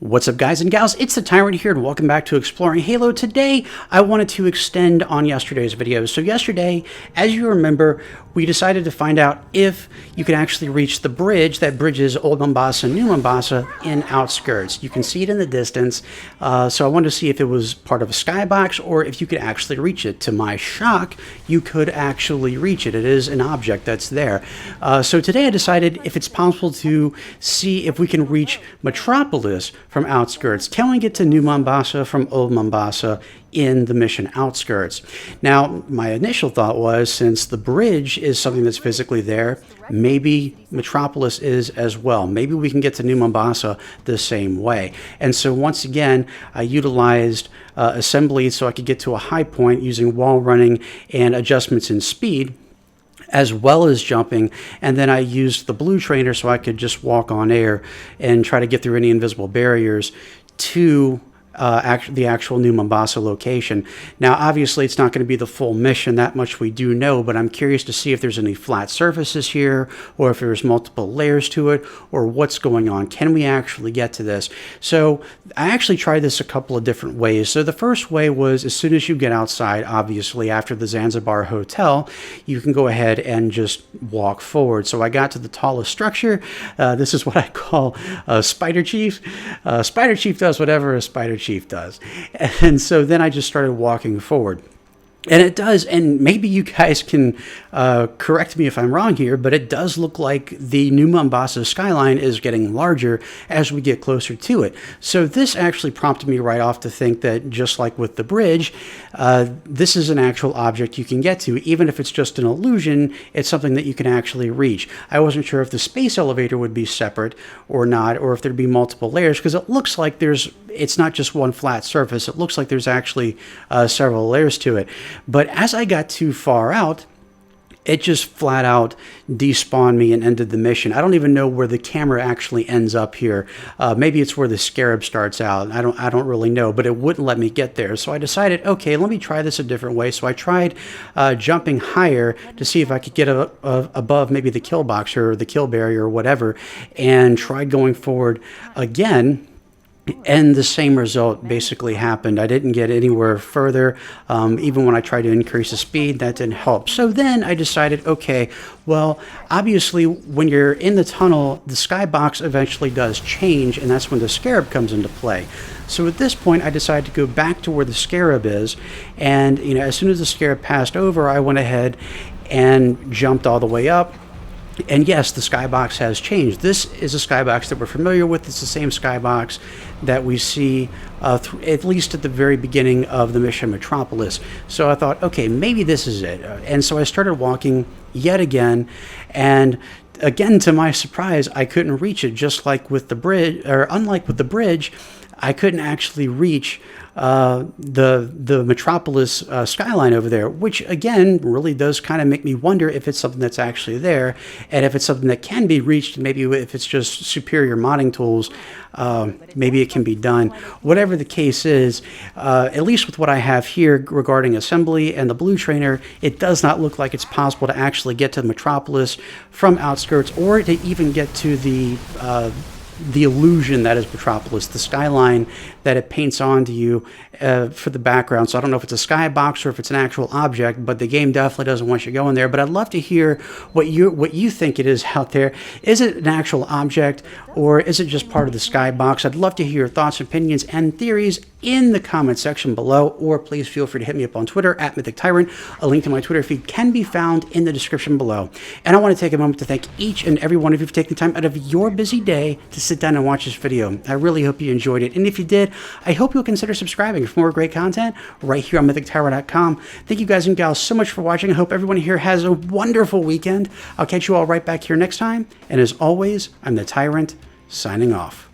What's up, guys and gals? It's the Tyrant here, and welcome back to Exploring Halo. Today, I wanted to extend on yesterday's video. So yesterday, as you remember, we decided to find out if you can actually reach the bridge that bridges Old Mombasa and New Mombasa in Outskirts. You can see it in the distance, so I wanted to see if it was part of a skybox or if you could actually reach it. To my shock, you could actually reach it. It is an object that's there. So today I decided if it's possible to see if we can reach Metropolis from Outskirts. Can we get to New Mombasa from Old Mombasa in the mission Outskirts? Now, my initial thought was, since the bridge is something that's physically there, maybe Metropolis is as well. Maybe we can get to New Mombasa the same way. And so once again, I utilized assembly so I could get to a high point using wall running and adjustments in speed, as well as jumping, and then I used the blue trainer so I could just walk on air and try to get through any invisible barriers to the actual New Mombasa location. Now, obviously, it's not going to be the full mission, that much we do know, but I'm curious to see if there's any flat surfaces here, or if there's multiple layers to it, or what's going on. Can we actually get to this? So I actually tried this a couple of different ways. So the first way was, as soon as you get outside, obviously, after the Zanzibar Hotel, you can go ahead and just walk forward. So I got to the tallest structure. This is what I call Spider Chief. Spider Chief does whatever a Spider Chief does. And so then I just started walking forward. And it does, and maybe you guys can correct me if I'm wrong here, but it does look like the New Mombasa skyline is getting larger as we get closer to it. So this actually prompted me right off to think that, just like with the bridge, this is an actual object you can get to. Even if it's just an illusion, it's something that you can actually reach. I wasn't sure if the space elevator would be separate or not, or if there'd be multiple layers, because it looks like it's not just one flat surface. It looks like there's actually several layers to it. But as I got too far out, it just flat out despawned me and ended the mission. I don't even know where the camera actually ends up here. Maybe it's where the scarab starts out. I don't really know, but it wouldn't let me get there. So I decided, okay, let me try this a different way. So I tried jumping higher to see if I could get above maybe the kill box or the kill barrier or whatever, and tried going forward again. And the same result basically happened. I didn't get anywhere further. Even when I tried to increase the speed, that didn't help. So then I decided, okay, well, obviously when you're in the tunnel, the skybox eventually does change, and that's when the scarab comes into play. So at this point, I decided to go back to where the scarab is. And as soon as the scarab passed over, I went ahead and jumped all the way up. And yes, the skybox has changed. This is a skybox that we're familiar with. It's the same skybox that we see at least at the very beginning of the mission Metropolis. So I thought, okay, maybe this is it. And so I started walking yet again, and again, to my surprise, I couldn't reach it. Just like with the bridge, or unlike with the bridge, I couldn't actually reach the Metropolis skyline over there, which again really does kind of make me wonder if it's something that's actually there, and if it's something that can be reached. Maybe if it's just superior modding tools, maybe it can be done. Whatever the case is, at least with what I have here regarding assembly and the blue trainer, it does not look like it's possible to actually get to Metropolis from Outskirts, or to even get to the illusion that is Metropolis, the skyline that it paints onto you for the background. So I don't know if it's a skybox or if it's an actual object, but the game definitely doesn't want you going there. But I'd love to hear what you think it is out there. Is it an actual object, or is it just part of the skybox? I'd love to hear your thoughts, opinions, and theories in the comment section below, or please feel free to hit me up on Twitter at MythicTyrant. A link to my Twitter feed can be found in the description below. And I want to take a moment to thank each and every one of you for taking the time out of your busy day to sit down and watch this video. I really hope you enjoyed it. And if you did, I hope you'll consider subscribing for more great content right here on MythicTyrant.com. Thank you guys and gals so much for watching. I hope everyone here has a wonderful weekend. I'll catch you all right back here next time. And as always, I'm the Tyrant, signing off.